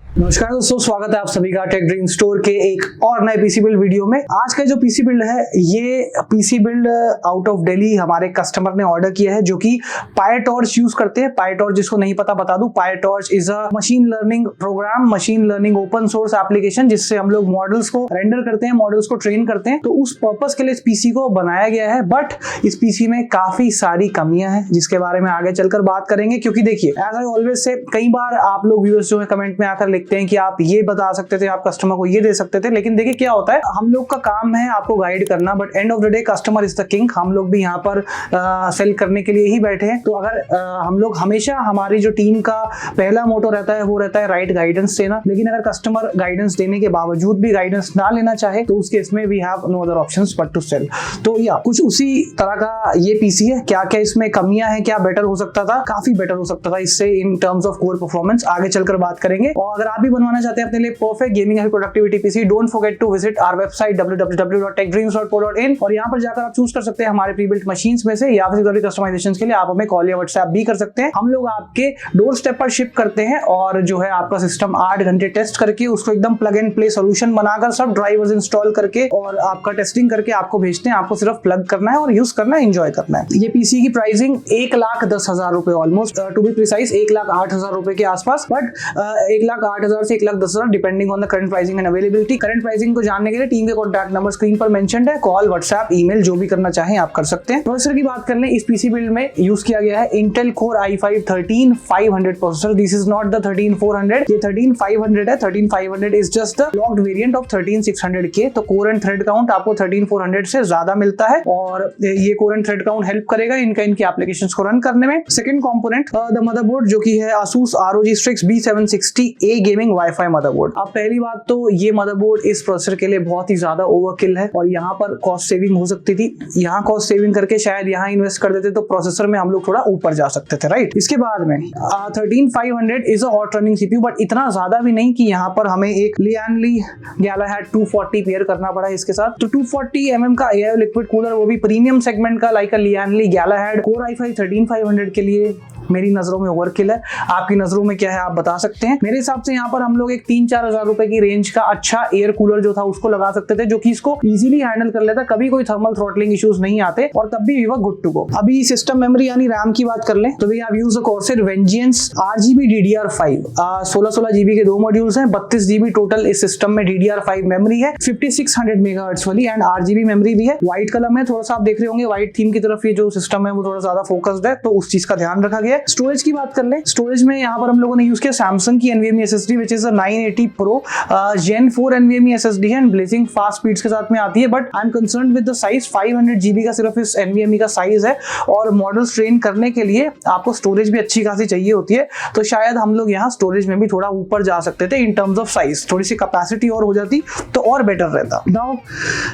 नमस्कार दोस्तों, स्वागत है आप सभी का टेक ड्रीम स्टोर के एक और नए पीसी बिल्ड वीडियो में। आज का जो पीसी बिल्ड है ये PC build out of Delhi हमारे कस्टमर ने ऑर्डर किया है, जो कि पायटॉर्च यूज करते हैं। पायटॉर्च जिसको नहीं पता बता दूं, PyTorch is a machine learning program, machine learning open source application जिससे हम लोग मॉडल्स को रेंडर करते हैं, मॉडल्स को ट्रेन करते हैं। तो उस पर्पस के लिए इस पीसी को बनाया गया है, बट इस पीसी में काफी सारी कमियां हैं जिसके बारे में आगे चलकर बात करेंगे। क्योंकि देखिए, एज आई ऑलवेज से, कई बार आप लोग व्यूअर्स जो है कमेंट में आकर लिखते हैं कि आप ये बता सकते थे, आप कस्टमर को ये दे सकते थे। लेकिन देखिए क्या होता है, हम लोग का काम है आपको गाइड करना, but end of the day customer is the king. हम लोग भी यहाँ पर सेल करने के लिए ही बैठे हैं। तो अगर हम लोग हमेशा, हमारी जो टीम का पहला मोटो रहता है वो रहता है राइट गाइडेंस देना। लेकिन अगर कस्टमर गाइडेंस देने के बावजूद भी गाइडेंस ना लेना चाहे तो उस केस में we have no other options but to sell. तो या कुछ उसी तरह का ये पीसी है। क्या क्या इसमें कमियां हैं, क्या बेटर हो सकता था? काफी बेटर हो सकता था इससे in terms of core performance. आगे चलकर बात करेंगे। और अगर आप भी बनवाना चाहते हैं अपने लिए perfect gaming and productivity PC, don't forget to visit our website www.techdreams.co.in और यहाँ पर जाकर आप चूज कर सकते हैं हमारे प्री बिल्ट मशीन्स में से, या फिर कस्टमाइजेशन के लिए आप हमें कॉल या व्हाट्सएप भी कर सकते हैं। हम लोग आपके डोर स्टेप पर शिप करते हैं और जो है आपका सिस्टम 8 घंटे टेस्ट करके उसको एकदम प्लग एंड प्ले सोल्यूशन बनाकर, सब ड्राइवर्स इंस्टॉल करके और आपका टेस्टिंग करके आपको भेजते हैं। आपको सिर्फ प्लग करना है और यूज करना है, एंजॉय करना है। ये पीसी की प्राइसिंग 1,10,000 रुपए, ऑलमोस्ट टू बी प्रिसाइज 1,08,000 रुपए के आसपास, बट 1,08,000 से 1,10,000 depending on the current pricing and availability. Current pricing को जानने के लिए टीम के कॉन्टैक्ट नंबर स्क्रीन पर मेंशन्ड है। कॉल, व्हाट्सएप, ईमेल जो भी करना चाहें आप कर सकते हैं। प्रोसेसर की बात कर लें, इस पीसी बिल्ड में यूज किया गया है Intel core i5 13500 processor. This is not the 13400, ये 13500 है। 13500 is just the locked variant of 13600K। तो कोर एंड थ्रेड काउंट आपको 13400 से ज्यादा मिलता है और ये core and thread count help करेगा इनके एप्लीकेशंस को रन करने में। सेकंड कंपोनेंट द मदरबोर्ड, जो कि है Asus ROG Strix B760A gaming wifi motherboard. अब पहली बात तो ये मदरबोर्ड इस प्रोसेसर के लिए बहुत ही ज्यादा ओवरकिल है और यहाँ पर कॉस्ट सेविंग हो सकती थी। यहाँ कॉस्ट सेविंग करके शायद यहाँ इन्वेस्ट कर देते तो प्रोसेसर में हम लोग थोड़ा ऊपर जा सकते थे, राइट। इसके बाद में 13500 is a hot running CPU, but इतना ज्यादा भी नहीं कि यहाँ पर हमें एक Lian Li Galahad 240 पेयर करना पड़ा है इसके साथ। तो 240 mm का AI लिक्विड कूलर, वो भी प्रीमियम सेगमेंट का, like Lian Li Galahad Core i5 13500 के लिए मेरी नजरों में ओवरकिल है। आपकी नजरों में क्या है आप बता सकते हैं। मेरे हिसाब से यहाँ पर हम लोग एक 3-4 हजार रुपए की रेंज का अच्छा एयर कूलर जो था उसको लगा सकते थे, जो कि इसको इजीली हैंडल कर लेता, कभी कोई थर्मल थ्रॉटलिंग इश्यूज नहीं आते और तब भी we were good to go. अभी सिस्टम मेमोरी यानी रैम की बात कर लें तो we have used Corsair Vengeance RGB DDR5। 16 GB के 2 मॉड्यूल्स हैं, 32 GB टोटल इस सिस्टम में DDR5 मेमोरी है, 5600 MHz वाली एंड RGB मेमोरी भी है। व्हाइट कलर में थोड़ा सा आप देख रहे होंगे, व्हाइट थीम की तरफ ये जो सिस्टम है वो थोड़ा ज्यादा फोकस्ड है, तो उस चीज का ध्यान रखा गया। स्टोरेज की बात कर ले, स्टोरेज में यहाँ पर हम लोगों ने यूज किया Samsung की NVMe SSD which is 980 Pro Gen 4 NVMe SSD है एंड ब्लेजिंग फास्ट स्पीड्स के साथ में आती है। But I am concern with the size, 500 GB का सिर्फ इस NVMe का साइज है और मॉडल्स ट्रेन करने के लिए आपको स्टोरेज भी अच्छी खासी चाहिए होती है। तो शायद हम लोग यहाँ स्टोरेज में भी थोड़ा ऊपर जा सकते थे इन टर्म्स ऑफ साइज, थोड़ी सी कैपेसिटी और हो जाती तो और बेटर रहता। नाउ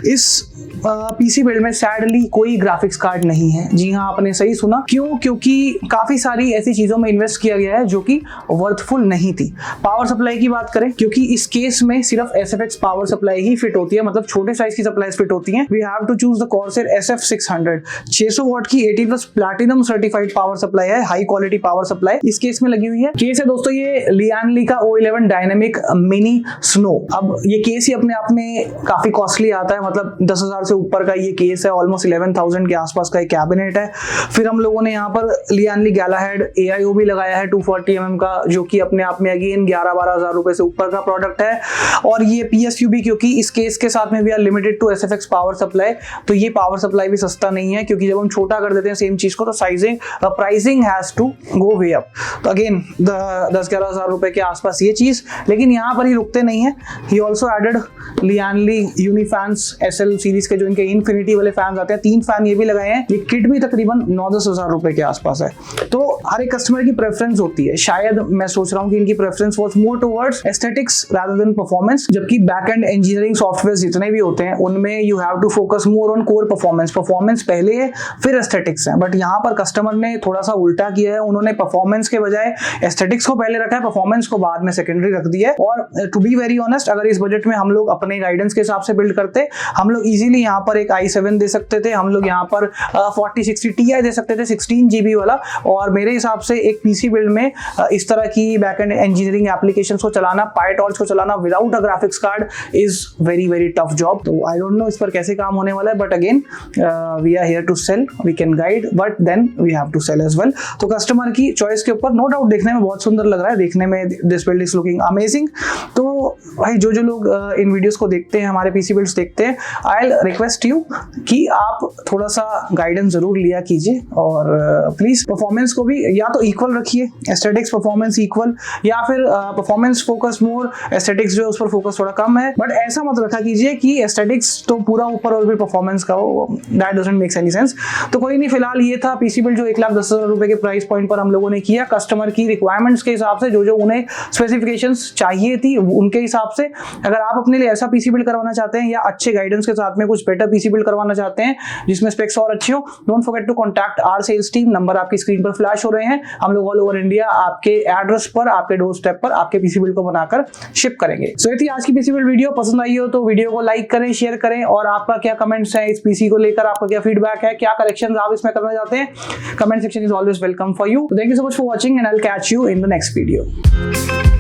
इस पीसी बिल्ड में सैडली कोई ग्राफिक्स कार्ड नहीं है। जी हाँ, आपने सही सुना। क्यों? क्योंकि काफी सारी ऐसी चीजों में इन्वेस्ट किया गया है जो कि वर्थफुल नहीं थी। पावर सप्लाई की बात करें, क्योंकि इस केस में सिर्फ SFX पावर सप्लाई ही फिट होती है, मतलब छोटे साइज की सप्लाईज फिट होती हैं। We have to choose the Corsair SF600 600 watt की 80+ प्लैटिनम सर्टिफाइड पावर सप्लाई है, हाई क्वालिटी पावर सप्लाई इस केस में लगी हुई है। केस है दोस्तों ये Lian Li का O11 डायनेमिक मिनी स्नो। अब ये केस ही अपने आप में काफी कॉस्टली आता है, मतलब 10,000 से ऊपर का ये केस है, ऑलमोस्ट 11,000 के आसपास का एक कैबिनेट है। फिर हम लोगों ने यहाँ पर Lian Li Galahad AIO भी लगाया है 240 mm का, जो कि अपने आप में अगेन 11-12 हजार रुपए से ऊपर का प्रोडक्ट है। और ये PSU भी, क्योंकि इस केस के साथ में भी are limited to SFX power supply, तो ये पावर सप्लाई भी सस्ता नहीं है, क्योंकि जब हम छोटा कर देते हैं सेम चीज को तो pricing has to go way up. तो अगेन 10-11 हजार रुपए के आसपास ये चीज। लेकिन यहाँ पर ही रुकते नहीं है, he also added Lian Li Unifans SL series के जो इनके इन्फिनिटी वाले फैंस आते हैं, 3 फैन ये भी लगाए हैं। ये किट भी तकरीबन 9-10 हजार रुपए के आसपास है। तो हर एक कस्टमर की प्रेफरेंस होती है। शायद मैं सोच रहा हूँ कि इनकी preference was more towards aesthetics rather than performance, जबकि बैक एंड इंजीनियरिंग सॉफ्टवेयर जितने भी होते हैं उनमें you have to focus more on core performance. Performance पहले है फिर एस्थेटिक्स है, बट यहाँ पर कस्टमर ने थोड़ा सा उल्टा किया है। उन्होंने परफॉर्मेंस के बजाय एस्थेटिक्स को पहले रखा है, परफॉर्मेंस को बाद में सेकेंडरी रख दिया है। और टू बी वेरी ऑनेस्ट, अगर इस बजट में हम लोग अपने गाइडेंस के हिसाब से बिल्ड करते, हम लोग इजीली यहाँ पर एक i7 दे सकते थे, हम लोग यहाँ पर 4060 Ti दे सकते थे 16 GB वाला, और मेरे हिसाब से एक पीसी बिल्ड में इस तरह की बैकएंड इंजीनियरिंग एप्लीकेशंस को चलाना, PyTorch को चलाना without a graphics card is very very tough job. तो आई डोंट नो इस पर कैसे काम होने वाला है, but again we are here to sell, we can guide but then we have to sell as well. तो कस्टमर की चॉइस के ऊपर नो डाउट देखने में बहुत सुंदर लग रहा है, देखने में this build is looking amazing. तो भाई जो लोग इन वीडियोस को देखते हैं, हमारे पीसी बिल्ड्स देखते हैं, आई विल रिक्वेस्ट यू कि आप थोड़ा सा गाइडेंस जरूर लिया कीजिए और प्लीज परफॉर्मेंस को भी या तो इक्वल रखिए, एस्थेटिक्स परफॉर्मेंस इक्वल, या फिर परफॉर्मेंस फोकस मोर, एस्थेटिक्स जो है उस पर फोकस थोड़ा कम है। बट ऐसा मत रखा कीजिए कि एस्थेटिक्स तो पूरा ऊपर और फिर परफॉर्मेंस का हो, that doesn't make any sense. तो कोई नहीं, फिलहाल ये था पीसी बिल्ड जो 1,10,000 रुपए के प्राइस पॉइंट पर हम लोगों ने किया, कस्टमर की रिक्वायरमेंट्स के हिसाब से, जो उन्हें स्पेसिफिकेशंस चाहिए थी उनके हिसाब से। अगर आप अपने लिए ऐसा पीसी बिल्ड करवाना चाहते हैं या अच्छे गाइडेंस के साथ में कुछ बेटर पीसी बिल्ड करवाना चाहते हैं जिसमें स्पेक्स और अच्छे हो, don't forget to contact our sales team. Number आपकी स्क्रीन पर फ्लैश हो रहे हैं। हम लोग ऑल ओवर इंडिया आपके एड्रेस पर, आपके डोर स्टेप पर आपके पीसी बिल्ड को बनाकर शिप करेंगे। सो ये थी आज की पीसी बिल्ड वीडियो। पसंद आई हो तो वीडियो को लाइक करें, शेयर करें, और आपका क्या कमेंट्स है इस पीसी को लेकर, आपका क्या फीडबैक है, क्या करेक्शंस आप इसमें करना चाहते हैं, comment section is always welcome for you. Thank you so much for watching and I will catch you in the next video.